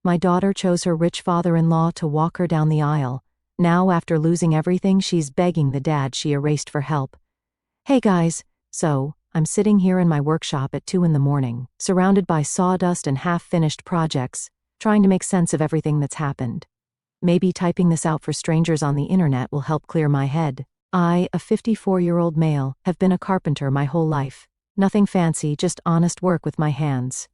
My daughter chose her rich father-in-law to walk her down the aisle. Now, after losing everything, she's begging the dad she erased for help. Hey guys, so, I'm sitting here in my workshop at 2 in the morning, surrounded by sawdust and half-finished projects, trying to make sense of everything that's happened. Maybe typing this out for strangers on the internet will help clear my head. I, a 54-year-old male, have been a carpenter my whole life. Nothing fancy, just honest work with my hands.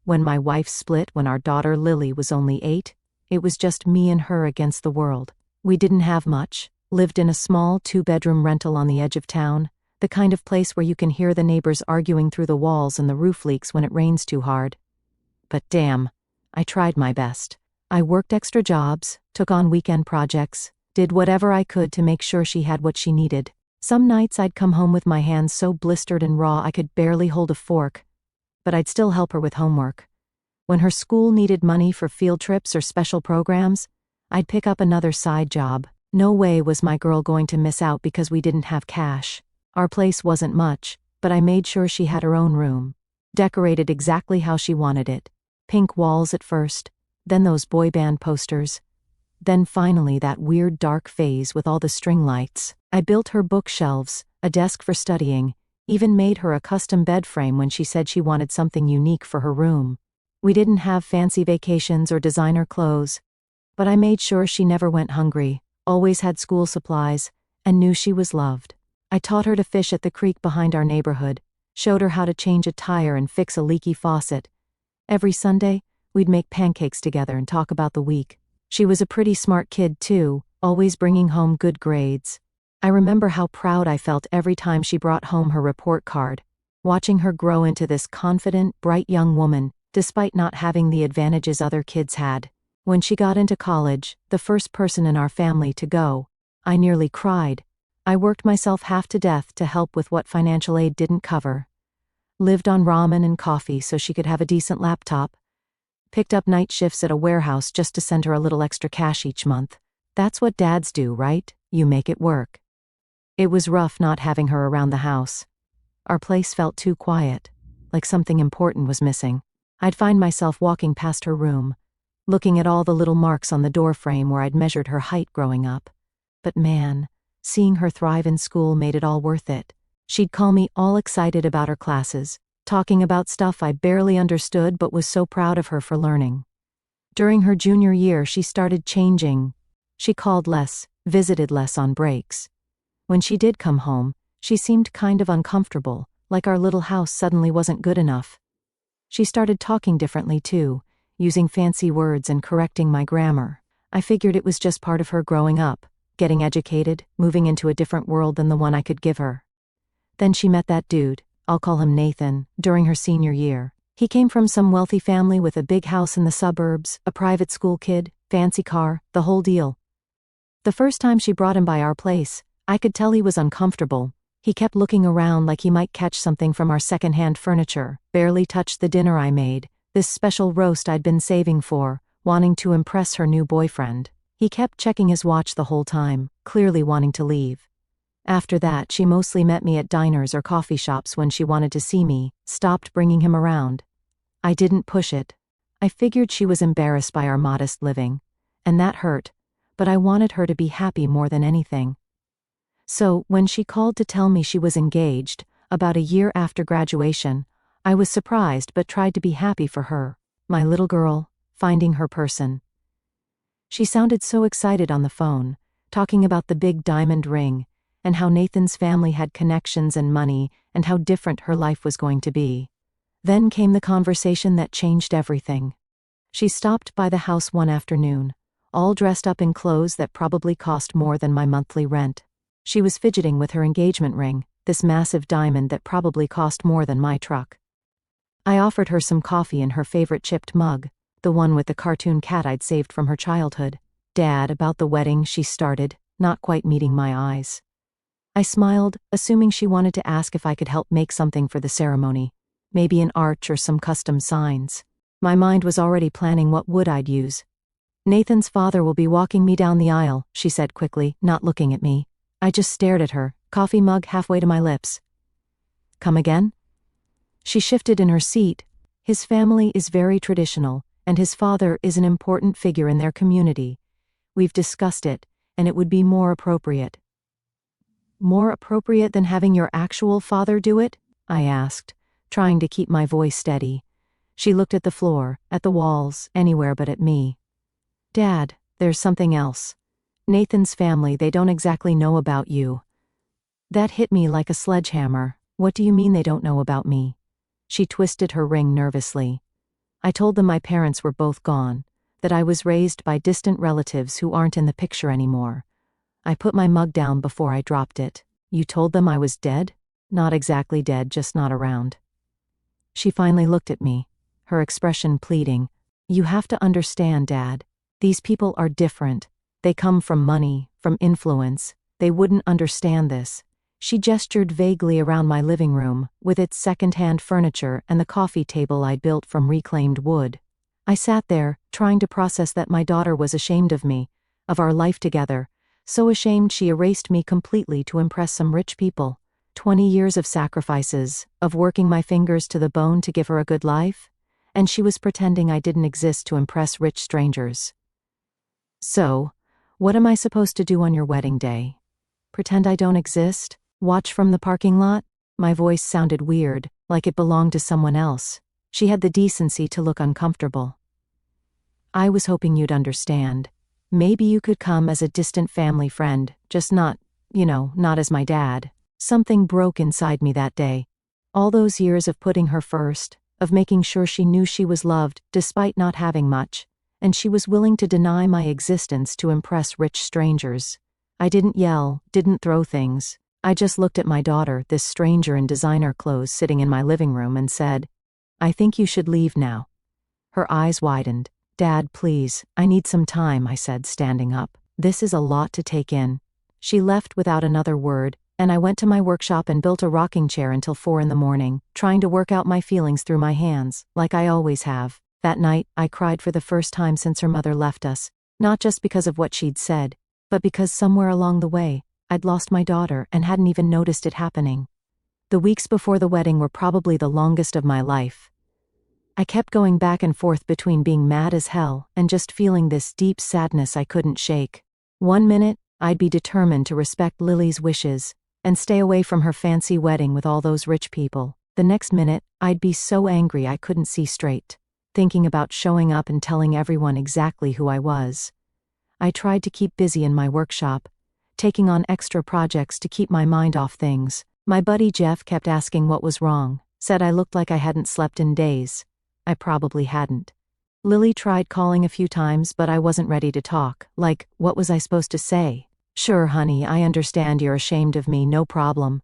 When my wife split when our daughter Lily was only 8, it was just me and her against the world. We didn't have much, lived in a small 2-bedroom rental on the edge of town, the kind of place where you can hear the neighbors arguing through the walls and the roof leaks when it rains too hard. But damn, I tried my best. I worked extra jobs, took on weekend projects, did whatever I could to make sure she had what she needed. Some nights I'd come home with my hands so blistered and raw I could barely hold a fork, but I'd still help her with homework. When her school needed money for field trips or special programs, I'd pick up another side job. No way was my girl going to miss out because we didn't have cash. Our place wasn't much, but I made sure she had her own room. Decorated exactly how she wanted it. Pink walls at first, then those boy band posters. Then finally that weird dark phase with all the string lights. I built her bookshelves, a desk for studying, even made her a custom bed frame when she said she wanted something unique for her room. We didn't have fancy vacations or designer clothes, but I made sure she never went hungry, always had school supplies, and knew she was loved. I taught her to fish at the creek behind our neighborhood, showed her how to change a tire and fix a leaky faucet. Every Sunday, we'd make pancakes together and talk about the week. She was a pretty smart kid too, always bringing home good grades. I remember how proud I felt every time she brought home her report card, watching her grow into this confident, bright young woman, despite not having the advantages other kids had. When she got into college, the first person in our family to go, I nearly cried. I worked myself half to death to help with what financial aid didn't cover. Lived on ramen and coffee so she could have a decent laptop. Picked up night shifts at a warehouse just to send her a little extra cash each month. That's what dads do, right? You make it work. It was rough not having her around the house. Our place felt too quiet, like something important was missing. I'd find myself walking past her room, looking at all the little marks on the doorframe where I'd measured her height growing up. But man, seeing her thrive in school made it all worth it. She'd call me all excited about her classes, talking about stuff I barely understood but was so proud of her for learning. During her junior year, she started changing. She called less, visited less on breaks. When she did come home, she seemed kind of uncomfortable, like our little house suddenly wasn't good enough. She started talking differently too, using fancy words and correcting my grammar. I figured it was just part of her growing up, getting educated, moving into a different world than the one I could give her. Then she met that dude, I'll call him Nathan, during her senior year. He came from some wealthy family with a big house in the suburbs, a private school kid, fancy car, the whole deal. The first time she brought him by our place, I could tell he was uncomfortable. He kept looking around like he might catch something from our secondhand furniture, barely touched the dinner I made, this special roast I'd been saving for, wanting to impress her new boyfriend. He kept checking his watch the whole time, clearly wanting to leave. After that, she mostly met me at diners or coffee shops when she wanted to see me, stopped bringing him around. I didn't push it. I figured she was embarrassed by our modest living, and that hurt, but I wanted her to be happy more than anything. So, when she called to tell me she was engaged, about a year after graduation, I was surprised but tried to be happy for her. My little girl, finding her person. She sounded so excited on the phone, talking about the big diamond ring, and how Nathan's family had connections and money, and how different her life was going to be. Then came the conversation that changed everything. She stopped by the house one afternoon, all dressed up in clothes that probably cost more than my monthly rent. She was fidgeting with her engagement ring, this massive diamond that probably cost more than my truck. I offered her some coffee in her favorite chipped mug, the one with the cartoon cat I'd saved from her childhood. Dad, about the wedding, she started, not quite meeting my eyes. I smiled, assuming she wanted to ask if I could help make something for the ceremony, maybe an arch or some custom signs. My mind was already planning what wood I'd use. Nathan's father will be walking me down the aisle, she said quickly, not looking at me. I just stared at her, coffee mug halfway to my lips. Come again? She shifted in her seat. His family is very traditional, and his father is an important figure in their community. We've discussed it, and it would be more appropriate. More appropriate than having your actual father do it? I asked, trying to keep my voice steady. She looked at the floor, at the walls, anywhere but at me. Dad, there's something else. Nathan's family, they don't exactly know about you. That hit me like a sledgehammer. What do you mean they don't know about me? She twisted her ring nervously. I told them my parents were both gone, that I was raised by distant relatives who aren't in the picture anymore. I put my mug down before I dropped it. You told them I was dead? Not exactly dead, just not around. She finally looked at me, her expression pleading. You have to understand, Dad. These people are different. They come from money, from influence. They wouldn't understand this. She gestured vaguely around my living room, with its second-hand furniture and the coffee table I'd built from reclaimed wood. I sat there, trying to process that my daughter was ashamed of me, of our life together, so ashamed she erased me completely to impress some rich people. 20 years of sacrifices, of working my fingers to the bone to give her a good life, and she was pretending I didn't exist to impress rich strangers. So, what am I supposed to do on your wedding day? Pretend I don't exist? Watch from the parking lot? My voice sounded weird, like it belonged to someone else. She had the decency to look uncomfortable. I was hoping you'd understand. Maybe you could come as a distant family friend, just not as my dad. Something broke inside me that day. All those years of putting her first, of making sure she knew she was loved despite not having much, and she was willing to deny my existence to impress rich strangers. I didn't yell, didn't throw things. I just looked at my daughter, this stranger in designer clothes sitting in my living room, and said, I think you should leave now. Her eyes widened. Dad, please, I need some time, I said, standing up. This is a lot to take in. She left without another word, and I went to my workshop and built a rocking chair until 4 a.m, trying to work out my feelings through my hands, like I always have. That night, I cried for the first time since her mother left us, not just because of what she'd said, but because somewhere along the way, I'd lost my daughter and hadn't even noticed it happening. The weeks before the wedding were probably the longest of my life. I kept going back and forth between being mad as hell and just feeling this deep sadness I couldn't shake. 1 minute, I'd be determined to respect Lily's wishes and stay away from her fancy wedding with all those rich people. The next minute, I'd be so angry I couldn't see straight, thinking about showing up and telling everyone exactly who I was. I tried to keep busy in my workshop, taking on extra projects to keep my mind off things. My buddy Jeff kept asking what was wrong, said I looked like I hadn't slept in days. I probably hadn't. Lily tried calling a few times, but I wasn't ready to talk. Like, what was I supposed to say? Sure, honey, I understand you're ashamed of me, no problem.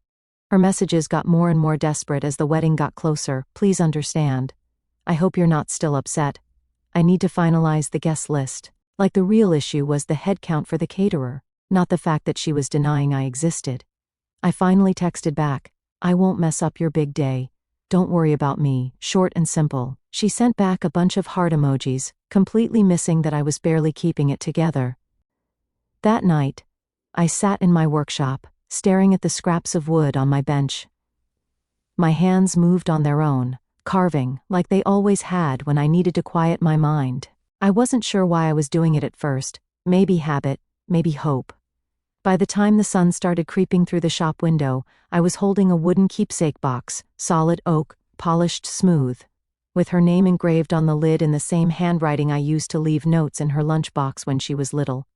Her messages got more and more desperate as the wedding got closer. Please understand. I hope you're not still upset. I need to finalize the guest list. Like the real issue was the head count for the caterer, not the fact that she was denying I existed. I finally texted back, I won't mess up your big day. Don't worry about me, short and simple. She sent back a bunch of heart emojis, completely missing that I was barely keeping it together. That night, I sat in my workshop, staring at the scraps of wood on my bench. My hands moved on their own, carving, like they always had when I needed to quiet my mind. I wasn't sure why I was doing it at first, maybe habit, maybe hope. By the time the sun started creeping through the shop window, I was holding a wooden keepsake box, solid oak, polished smooth, with her name engraved on the lid in the same handwriting I used to leave notes in her lunchbox when she was little.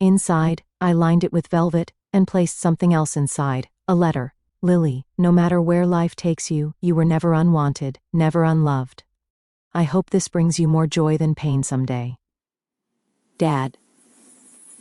Inside, I lined it with velvet and placed something else inside, a letter. Lily, no matter where life takes you, you were never unwanted, never unloved. I hope this brings you more joy than pain someday. Dad.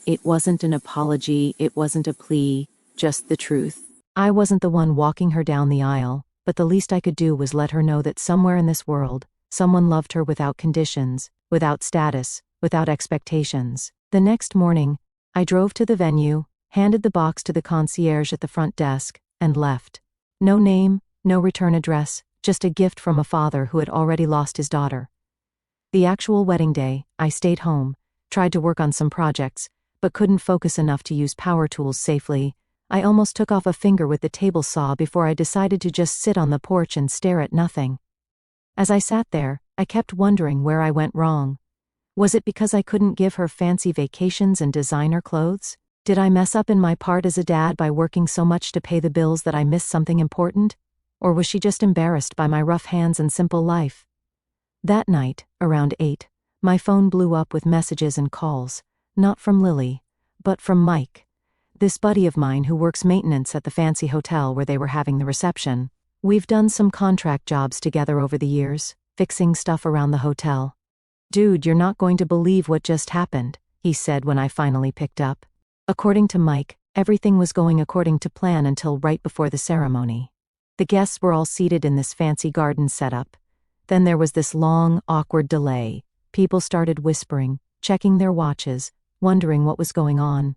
It wasn't an apology, it wasn't a plea, just the truth. I wasn't the one walking her down the aisle, but the least I could do was let her know that somewhere in this world, someone loved her without conditions, without status, without expectations. The next morning, I drove to the venue, handed the box to the concierge at the front desk, and left. No name, no return address, just a gift from a father who had already lost his daughter. The actual wedding day, I stayed home, tried to work on some projects, but couldn't focus enough to use power tools safely. I almost took off a finger with the table saw before I decided to just sit on the porch and stare at nothing. As I sat there, I kept wondering where I went wrong. Was it because I couldn't give her fancy vacations and designer clothes? Did I mess up in my part as a dad by working so much to pay the bills that I missed something important? Or was she just embarrassed by my rough hands and simple life? That night, around 8, my phone blew up with messages and calls, not from Lily, but from Mike, this buddy of mine who works maintenance at the fancy hotel where they were having the reception. We've done some contract jobs together over the years, fixing stuff around the hotel. "Dude, you're not going to believe what just happened," he said when I finally picked up. According to Mike, everything was going according to plan until right before the ceremony. The guests were all seated in this fancy garden setup. Then there was this long, awkward delay. People started whispering, checking their watches, wondering what was going on.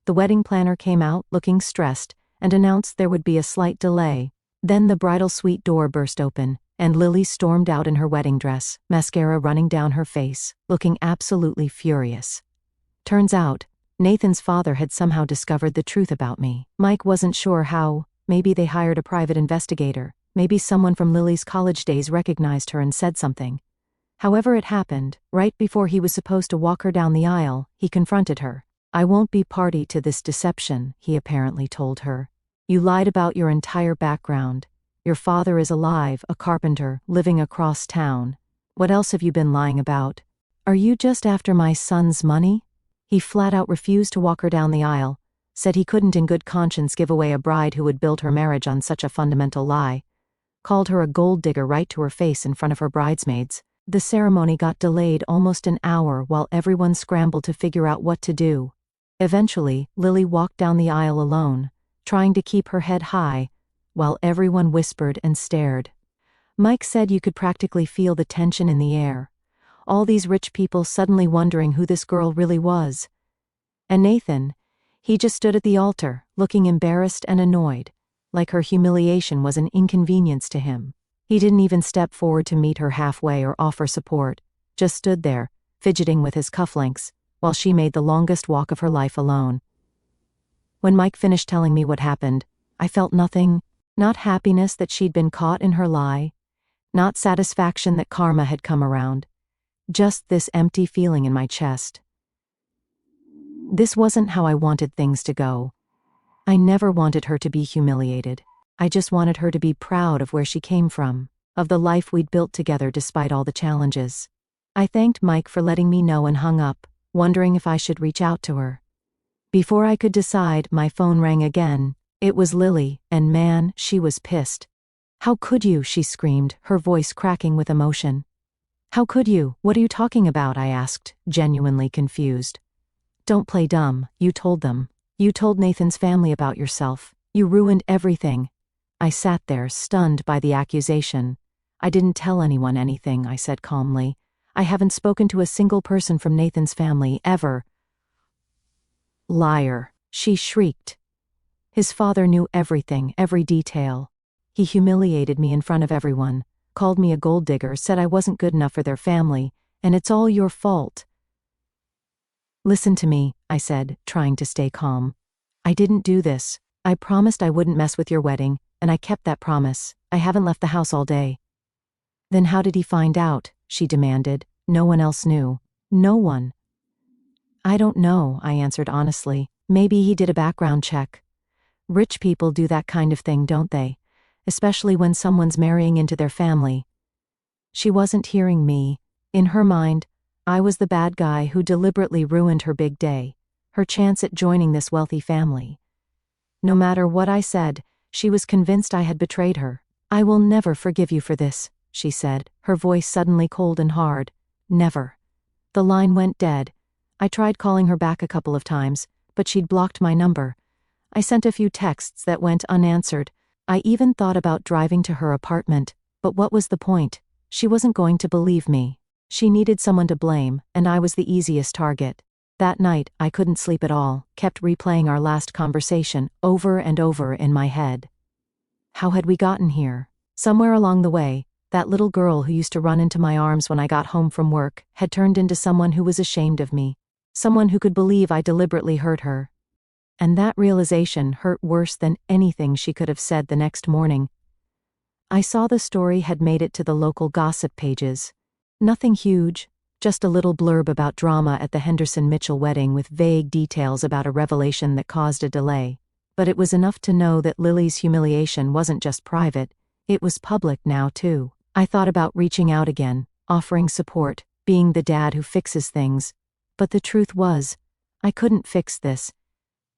The wedding planner came out, looking stressed, and announced there would be a slight delay. Then the bridal suite door burst open, and Lily stormed out in her wedding dress, mascara running down her face, looking absolutely furious. Turns out, Nathan's father had somehow discovered the truth about me. Mike wasn't sure how. Maybe they hired a private investigator. Maybe someone from Lily's college days recognized her and said something. However it happened, right before he was supposed to walk her down the aisle, he confronted her. "I won't be party to this deception," he apparently told her. "You lied about your entire background. Your father is alive, a carpenter, living across town. What else have you been lying about? Are you just after my son's money?" He flat out refused to walk her down the aisle, said he couldn't in good conscience give away a bride who would build her marriage on such a fundamental lie. Called her a gold digger right to her face in front of her bridesmaids. The ceremony got delayed almost an hour while everyone scrambled to figure out what to do. Eventually, Lily walked down the aisle alone, trying to keep her head high, while everyone whispered and stared. Mike said you could practically feel the tension in the air. All these rich people suddenly wondering who this girl really was. And Nathan, he just stood at the altar, looking embarrassed and annoyed, like her humiliation was an inconvenience to him. He didn't even step forward to meet her halfway or offer support, just stood there, fidgeting with his cufflinks, while she made the longest walk of her life alone. When Mike finished telling me what happened, I felt nothing, not happiness that she'd been caught in her lie, not satisfaction that karma had come around, just this empty feeling in my chest. This wasn't how I wanted things to go. I never wanted her to be humiliated. I just wanted her to be proud of where she came from, of the life we'd built together despite all the challenges. I thanked Mike for letting me know and hung up, wondering if I should reach out to her. Before I could decide, my phone rang again. It was Lily, and man, she was pissed. "How could you?" she screamed, her voice cracking with emotion. "How could you? What are you talking about?" I asked, genuinely confused. "Don't play dumb. You told them. You told Nathan's family about yourself. You ruined everything." I sat there, stunned by the accusation. "I didn't tell anyone anything," I said calmly. "I haven't spoken to a single person from Nathan's family, ever." "Liar," she shrieked. "His father knew everything, every detail. He humiliated me in front of everyone, called me a gold digger, said I wasn't good enough for their family, and it's all your fault." "Listen to me," I said, trying to stay calm. "I didn't do this. I promised I wouldn't mess with your wedding, and I kept that promise. I haven't left the house all day." "Then how did he find out?" she demanded. "No one else knew." "No one." "I don't know," I answered honestly. "Maybe he did a background check. Rich people do that kind of thing, don't they? Especially when someone's marrying into their family." She wasn't hearing me. In her mind, I was the bad guy who deliberately ruined her big day, her chance at joining this wealthy family. No matter what I said, she was convinced I had betrayed her. "I will never forgive you for this," she said, her voice suddenly cold and hard. "Never." The line went dead. I tried calling her back a couple of times, but she'd blocked my number. I sent a few texts that went unanswered. I even thought about driving to her apartment, but what was the point? She wasn't going to believe me. She needed someone to blame, and I was the easiest target. That night, I couldn't sleep at all, kept replaying our last conversation over and over in my head. How had we gotten here? Somewhere along the way, that little girl who used to run into my arms when I got home from work had turned into someone who was ashamed of me, someone who could believe I deliberately hurt her. And that realization hurt worse than anything she could have said the next morning. I saw the story had made it to the local gossip pages. Nothing huge, just a little blurb about drama at the Henderson-Mitchell wedding with vague details about a revelation that caused a delay. But it was enough to know that Lily's humiliation wasn't just private, it was public now too. I thought about reaching out again, offering support, being the dad who fixes things. But the truth was, I couldn't fix this.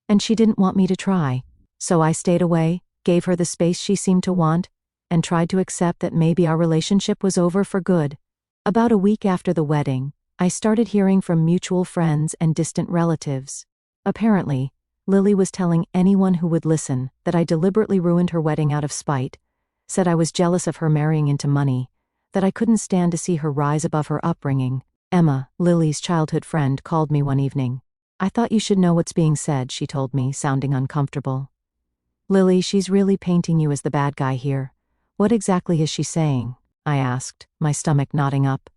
And she didn't want me to try. So I stayed away, gave her the space she seemed to want, and tried to accept that maybe our relationship was over for good. About a week after the wedding, I started hearing from mutual friends and distant relatives. Apparently, Lily was telling anyone who would listen that I deliberately ruined her wedding out of spite, said I was jealous of her marrying into money, that I couldn't stand to see her rise above her upbringing. Emma, Lily's childhood friend, called me one evening. "I thought you should know what's being said," she told me, sounding uncomfortable. "Lily, she's really painting you as the bad guy here. What exactly is she saying?" I asked, my stomach knotting up.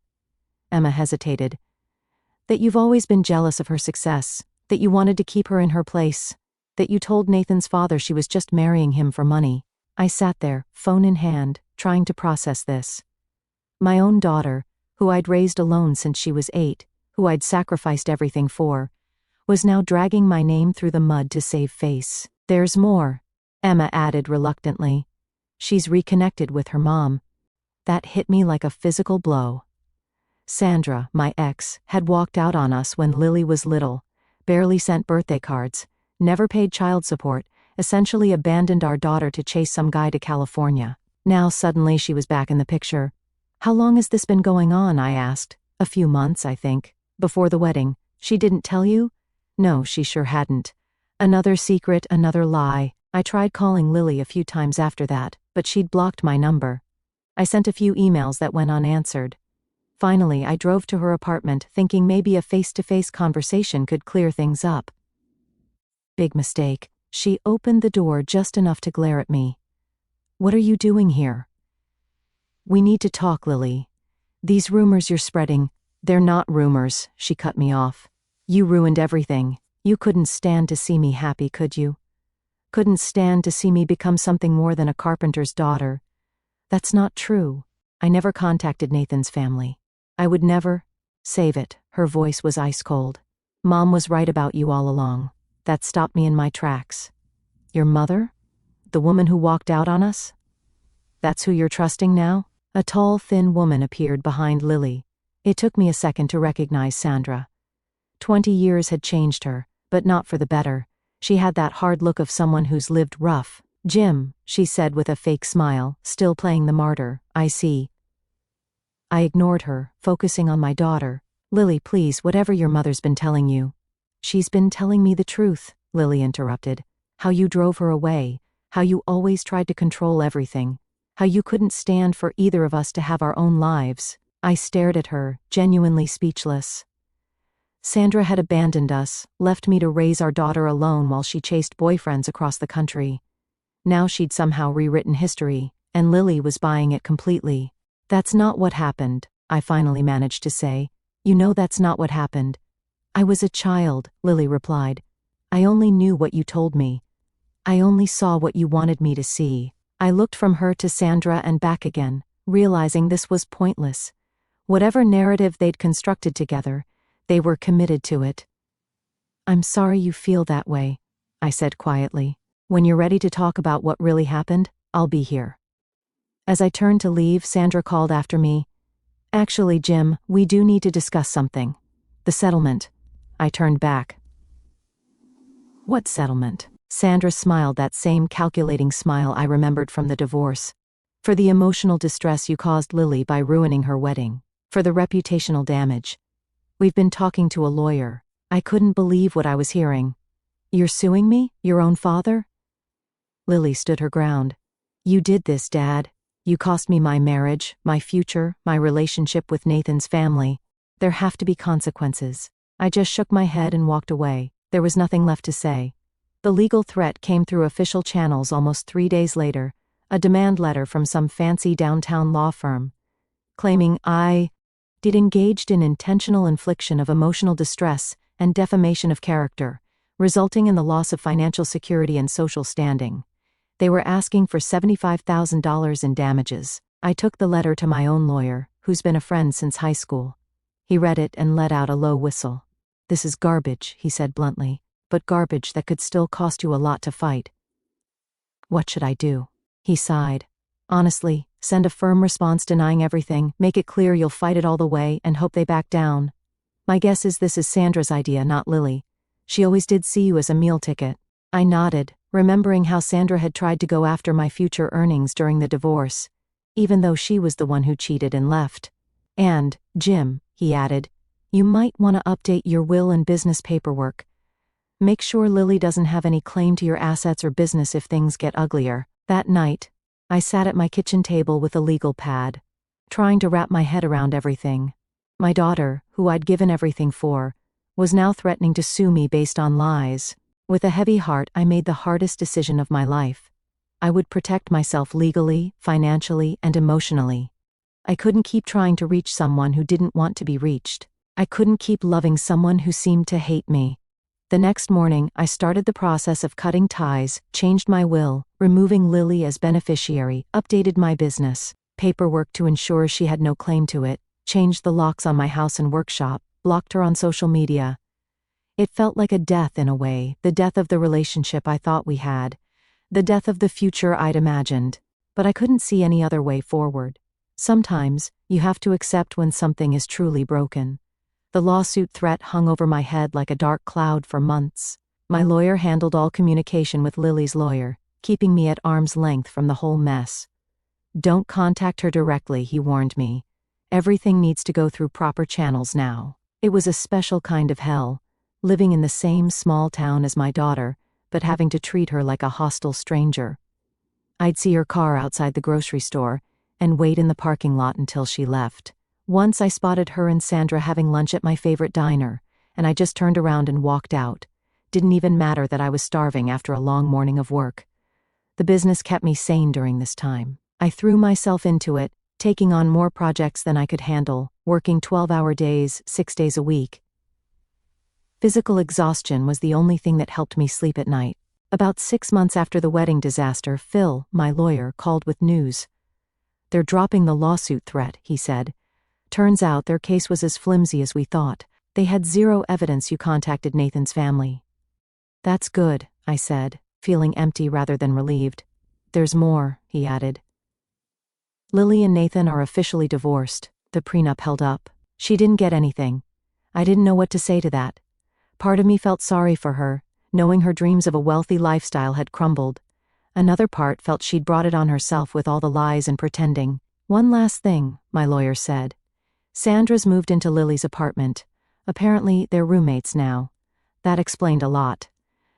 Emma hesitated. "That you've always been jealous of her success, that you wanted to keep her in her place, that you told Nathan's father she was just marrying him for money." I sat there, phone in hand, trying to process this. My own daughter, who I'd raised alone since she was 8, who I'd sacrificed everything for, was now dragging my name through the mud to save face. "There's more," Emma added reluctantly. "She's reconnected with her mom." That hit me like a physical blow. Sandra, my ex, had walked out on us when Lily was little, barely sent birthday cards, never paid child support, essentially abandoned our daughter to chase some guy to California. Now suddenly she was back in the picture. "How long has this been going on?" I asked. "A few months, I think. Before the wedding." "She didn't tell you?" "No, she sure hadn't." Another secret, another lie. I tried calling Lily a few times after that, but she'd blocked my number. I sent a few emails that went unanswered. Finally, I drove to her apartment, thinking maybe a face-to-face conversation could clear things up. Big mistake. She opened the door just enough to glare at me. "What are you doing here?" "We need to talk, Lily. These rumors you're spreading, they're not rumors," she cut me off. "You ruined everything. You couldn't stand to see me happy, could you? Couldn't stand to see me become something more than a carpenter's daughter. That's not true. I never contacted Nathan's family. I would never." "Save it." Her voice was ice cold. "Mom was right about you all along. That stopped me in my tracks." "Your mother? The woman who walked out on us? That's who you're trusting now?" A tall, thin woman appeared behind Lily. It took me a second to recognize Sandra. 20 years had changed her, but not for the better. She had that hard look of someone who's lived rough. "Jim," she said with a fake smile, still playing the martyr. "I see." I ignored her, focusing on my daughter. "Lily, please, whatever your mother's been telling you." "She's been telling me the truth," Lily interrupted. "How you drove her away, how you always tried to control everything, how you couldn't stand for either of us to have our own lives." I stared at her, genuinely speechless. Sandra had abandoned us, left me to raise our daughter alone while she chased boyfriends across the country. Now she'd somehow rewritten history, and Lily was buying it completely. "That's not what happened," I finally managed to say. "You know that's not what happened." "I was a child," Lily replied. "I only knew what you told me. I only saw what you wanted me to see." I looked from her to Sandra and back again, realizing this was pointless. Whatever narrative they'd constructed together, they were committed to it. "I'm sorry you feel that way," I said quietly. "When you're ready to talk about what really happened, I'll be here." As I turned to leave, Sandra called after me. "Actually, Jim, we do need to discuss something. The settlement." I turned back. "What settlement?" Sandra smiled, that same calculating smile I remembered from the divorce. "For the emotional distress you caused Lily by ruining her wedding. For the reputational damage. We've been talking to a lawyer." I couldn't believe what I was hearing. "You're suing me? Your own father?" Lily stood her ground. "You did this, Dad. You cost me my marriage, my future, my relationship with Nathan's family. There have to be consequences." I just shook my head and walked away. There was nothing left to say. The legal threat came through official channels almost 3 days later, a demand letter from some fancy downtown law firm, claiming I did engaged in intentional infliction of emotional distress and defamation of character, resulting in the loss of financial security and social standing. They were asking for $75,000 in damages. I took the letter to my own lawyer, who's been a friend since high school. He read it and let out a low whistle. This is garbage, he said bluntly, but garbage that could still cost you a lot to fight. What should I do? He sighed. Honestly, send a firm response denying everything, make it clear you'll fight it all the way, and hope they back down. My guess is this is Sandra's idea, not Lily. She always did see you as a meal ticket. I nodded, remembering how Sandra had tried to go after my future earnings during the divorce, even though she was the one who cheated and left. And, Jim, he added, you might want to update your will and business paperwork. Make sure Lily doesn't have any claim to your assets or business if things get uglier. That night, I sat at my kitchen table with a legal pad, trying to wrap my head around everything. My daughter, who I'd given everything for, was now threatening to sue me based on lies. With a heavy heart, I made the hardest decision of my life. I would protect myself legally, financially, and emotionally. I couldn't keep trying to reach someone who didn't want to be reached. I couldn't keep loving someone who seemed to hate me. The next morning, I started the process of cutting ties, changed my will, removing Lily as beneficiary, updated my business, paperwork to ensure she had no claim to it, changed the locks on my house and workshop, blocked her on social media. It felt like a death in a way, the death of the relationship I thought we had, the death of the future I'd imagined, but I couldn't see any other way forward. Sometimes, you have to accept when something is truly broken. The lawsuit threat hung over my head like a dark cloud for months. My lawyer handled all communication with Lily's lawyer, keeping me at arm's length from the whole mess. Don't contact her directly, he warned me. Everything needs to go through proper channels now. It was a special kind of hell, living in the same small town as my daughter, but having to treat her like a hostile stranger. I'd see her car outside the grocery store and wait in the parking lot until she left. Once I spotted her and Sandra having lunch at my favorite diner, and I just turned around and walked out. Didn't even matter that I was starving after a long morning of work. The business kept me sane during this time. I threw myself into it, taking on more projects than I could handle, working 12-hour days, 6 days a week. Physical exhaustion was the only thing that helped me sleep at night. About 6 months after the wedding disaster, Phil, my lawyer, called with news. They're dropping the lawsuit threat, he said. Turns out their case was as flimsy as we thought. They had zero evidence you contacted Nathan's family. That's good, I said, feeling empty rather than relieved. There's more, he added. Lily and Nathan are officially divorced. The prenup held up. She didn't get anything. I didn't know what to say to that. Part of me felt sorry for her, knowing her dreams of a wealthy lifestyle had crumbled. Another part felt she'd brought it on herself with all the lies and pretending. One last thing, my lawyer said. Sandra's moved into Lily's apartment. Apparently, they're roommates now. That explained a lot.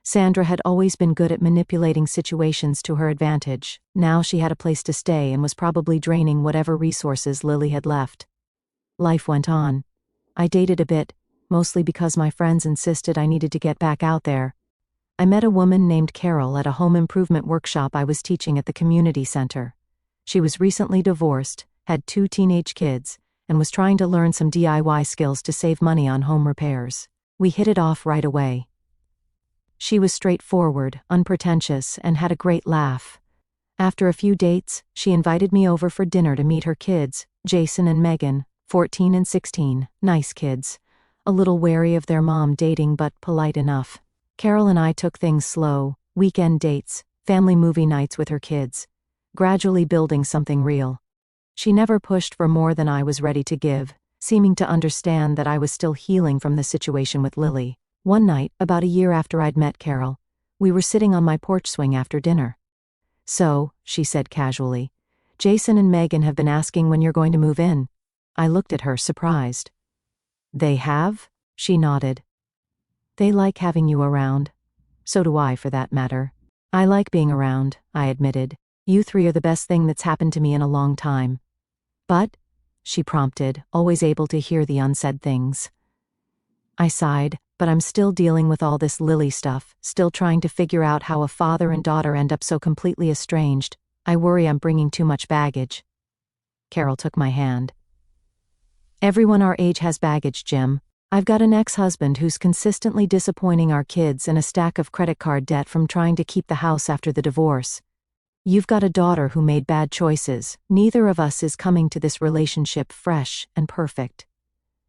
Sandra had always been good at manipulating situations to her advantage. Now she had a place to stay and was probably draining whatever resources Lily had left. Life went on. I dated a bit, mostly because my friends insisted I needed to get back out there. I met a woman named Carol at a home improvement workshop I was teaching at the community center. She was recently divorced, had 2 teenage kids, and was trying to learn some DIY skills to save money on home repairs. We hit it off right away. She was straightforward, unpretentious, and had a great laugh. After a few dates, she invited me over for dinner to meet her kids, Jason and Megan, 14 and 16, nice kids. A little wary of their mom dating but polite enough. Carol and I took things slow, weekend dates, family movie nights with her kids, gradually building something real. She never pushed for more than I was ready to give, seeming to understand that I was still healing from the situation with Lily. One night, about a year after I'd met Carol, we were sitting on my porch swing after dinner. So, she said casually, Jason and Megan have been asking when you're going to move in. I looked at her, surprised. They have? She nodded. They like having you around. So do I, for that matter. I like being around, I admitted. You 3 are the best thing that's happened to me in a long time. But, she prompted, always able to hear the unsaid things. I sighed, but I'm still dealing with all this Lily stuff, still trying to figure out how a father and daughter end up so completely estranged. I worry I'm bringing too much baggage. Carol took my hand. Everyone our age has baggage, Jim. I've got an ex-husband who's consistently disappointing our kids and a stack of credit card debt from trying to keep the house after the divorce. You've got a daughter who made bad choices. Neither of us is coming to this relationship fresh and perfect."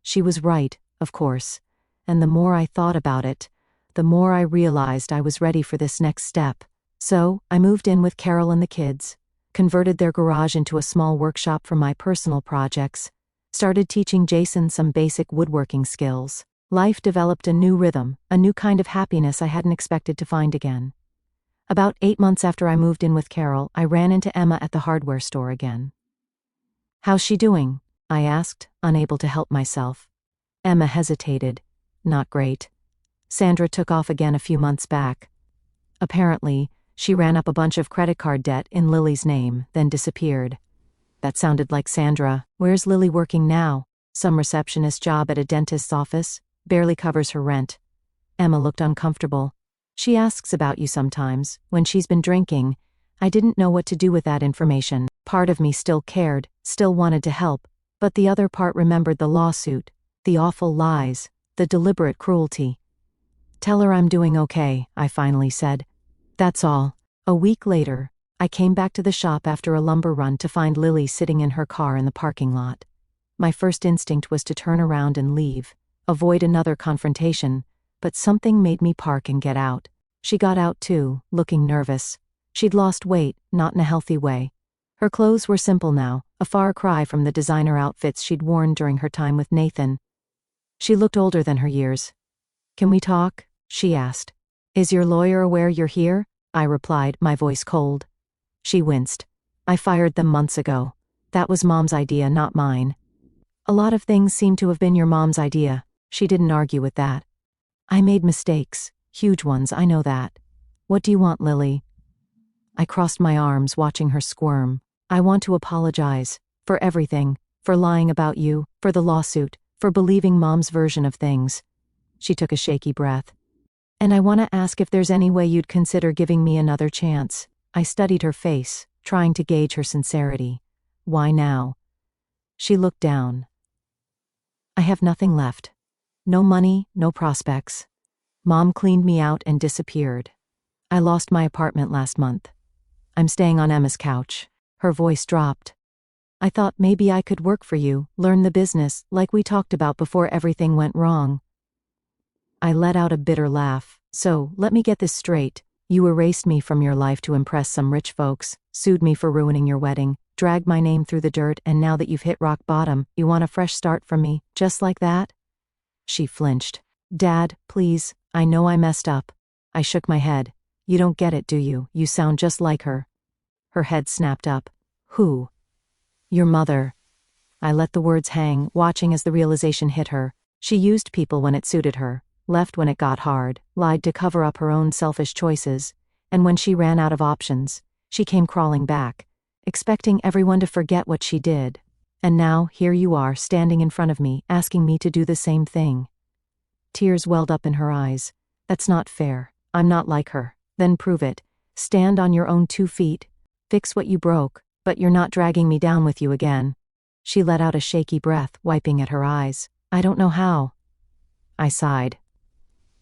She was right, of course, and the more I thought about it, the more I realized I was ready for this next step. So, I moved in with Carol and the kids, converted their garage into a small workshop for my personal projects, started teaching Jason some basic woodworking skills. Life developed a new rhythm, a new kind of happiness I hadn't expected to find again. About 8 months after I moved in with Carol, I ran into Emma at the hardware store again. "How's she doing?" I asked, unable to help myself. Emma hesitated. "Not great. Sandra took off again a few months back. Apparently, she ran up a bunch of credit card debt in Lily's name, then disappeared." That sounded like Sandra. "Where's Lily working now?" "Some receptionist job at a dentist's office. Barely covers her rent." Emma looked uncomfortable. "She asks about you sometimes, when she's been drinking." I didn't know what to do with that information. Part of me still cared, still wanted to help, but the other part remembered the lawsuit, the awful lies, the deliberate cruelty. "Tell her I'm doing okay," I finally said. "That's all." A week later, I came back to the shop after a lumber run to find Lily sitting in her car in the parking lot. My first instinct was to turn around and leave, avoid another confrontation, but something made me park and get out. She got out too, looking nervous. She'd lost weight, not in a healthy way. Her clothes were simple now, a far cry from the designer outfits she'd worn during her time with Nathan. She looked older than her years. "Can we talk?" she asked. "Is your lawyer aware you're here?" I replied, my voice cold. She winced. "I fired them months ago. That was Mom's idea, not mine." "A lot of things seem to have been your mom's idea." She didn't argue with that. "I made mistakes. Huge ones, I know that. What do you want, Lily?" I crossed my arms, watching her squirm. "I want to apologize. For everything. For lying about you. For the lawsuit. For believing Mom's version of things." She took a shaky breath. "And I want to ask if there's any way you'd consider giving me another chance." I studied her face, trying to gauge her sincerity. "Why now?" She looked down. "I have nothing left. No money, no prospects. Mom cleaned me out and disappeared. I lost my apartment last month. I'm staying on Emma's couch." Her voice dropped. "I thought maybe I could work for you, learn the business, like we talked about before everything went wrong." I let out a bitter laugh. "So, let me get this straight. You erased me from your life to impress some rich folks, sued me for ruining your wedding, dragged my name through the dirt, and now that you've hit rock bottom, you want a fresh start from me, just like that?" She flinched. "Dad, please, I know I messed up." I shook my head. "You don't get it, do you? You sound just like her." Her head snapped up. "Who?" "Your mother." I let the words hang, watching as the realization hit her. She used people when it suited her, left when it got hard, lied to cover up her own selfish choices, and when she ran out of options, she came crawling back, expecting everyone to forget what she did. And now, here you are, standing in front of me, asking me to do the same thing. Tears welled up in her eyes. "That's not fair. I'm not like her." "Then prove it. Stand on your own 2 feet. Fix what you broke, but you're not dragging me down with you again." She let out a shaky breath, wiping at her eyes. "I don't know how." I sighed.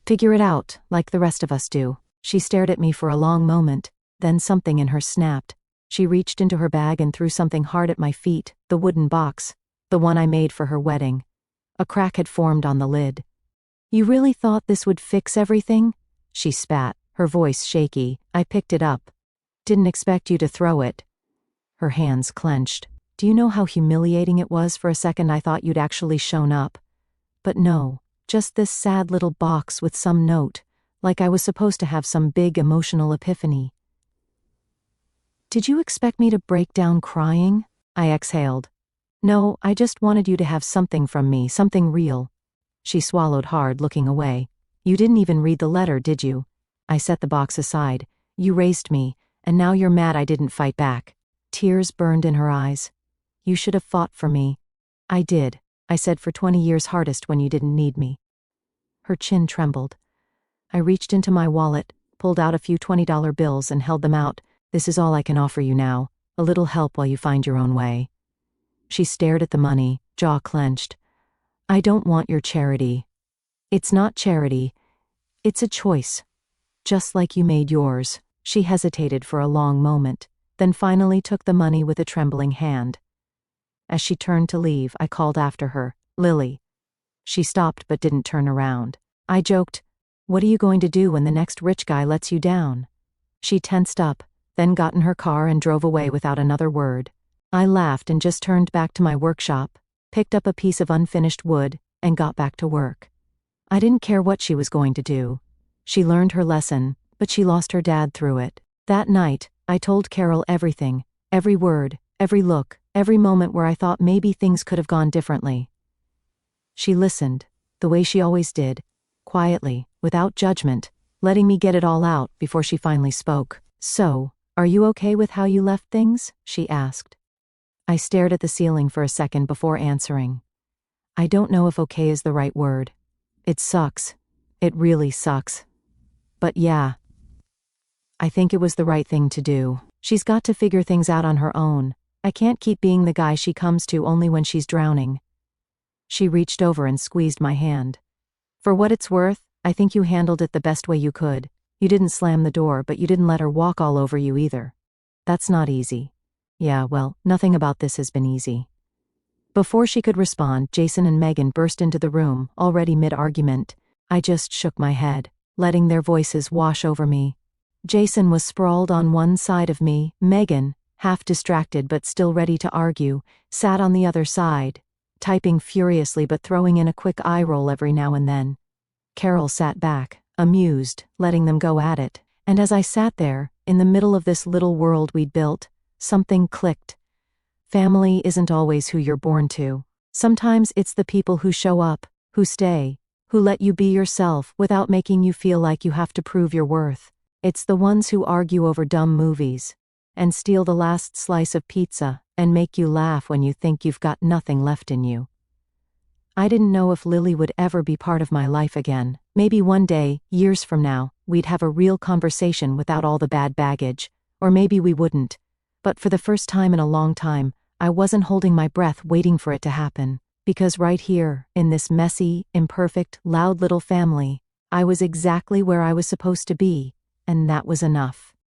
"Figure it out, like the rest of us do." She stared at me for a long moment, then something in her snapped. She reached into her bag and threw something hard at my feet, the wooden box, the one I made for her wedding. A crack had formed on the lid. "You really thought this would fix everything?" She spat, her voice shaky. I picked it up. "Didn't expect you to throw it." Her hands clenched. "Do you know how humiliating it was? For a second I thought you'd actually shown up. But no, just this sad little box with some note, like I was supposed to have some big emotional epiphany." "Did you expect me to break down crying?" I exhaled. "No, I just wanted you to have something from me, something real." She swallowed hard, looking away. "You didn't even read the letter, did you?" I set the box aside. "You raised me, and now you're mad I didn't fight back." Tears burned in her eyes. "You should have fought for me." "I did," I said, "for 20 years hardest when you didn't need me." Her chin trembled. I reached into my wallet, pulled out a few $20 bills and held them out. "This is all I can offer you now. A little help while you find your own way." She stared at the money, jaw clenched. "I don't want your charity." "It's not charity. It's a choice. Just like you made yours." She hesitated for a long moment. then finally took the money with a trembling hand. As she turned to leave, I called after her, "Lily." She stopped but didn't turn around. I joked, "What are you going to do when the next rich guy lets you down?" She tensed up, then got in her car and drove away without another word. I laughed and just turned back to my workshop, picked up a piece of unfinished wood, and got back to work. I didn't care what she was going to do. She learned her lesson, but she lost her dad through it. That night, I told Carol everything, every word, every look, every moment where I thought maybe things could have gone differently. She listened, the way she always did, quietly, without judgment, letting me get it all out before she finally spoke. "So, are you okay with how you left things?" she asked. I stared at the ceiling for a second before answering. I don't know if okay is the right word. It sucks. It really sucks. But yeah, I think it was the right thing to do. She's got to figure things out on her own. I can't keep being the guy she comes to only when she's drowning. She reached over and squeezed my hand. "For what it's worth, I think you handled it the best way you could. You didn't slam the door, but you didn't let her walk all over you either. That's not easy." Yeah, well, nothing about this has been easy. Before she could respond, Jason and Megan burst into the room, already mid-argument. I just shook my head, letting their voices wash over me. Jason was sprawled on one side of me. Megan, half distracted but still ready to argue, sat on the other side, typing furiously but throwing in a quick eye roll every now and then. Carol sat back, amused, letting them go at it. And as I sat there, in the middle of this little world we'd built, something clicked. Family isn't always who you're born to. Sometimes it's the people who show up, who stay, who let you be yourself without making you feel like you have to prove your worth. It's the ones who argue over dumb movies, and steal the last slice of pizza, and make you laugh when you think you've got nothing left in you. I didn't know if Lily would ever be part of my life again. Maybe one day, years from now, we'd have a real conversation without all the bad baggage, or maybe we wouldn't. But for the first time in a long time, I wasn't holding my breath waiting for it to happen, because right here, in this messy, imperfect, loud little family, I was exactly where I was supposed to be, and that was enough.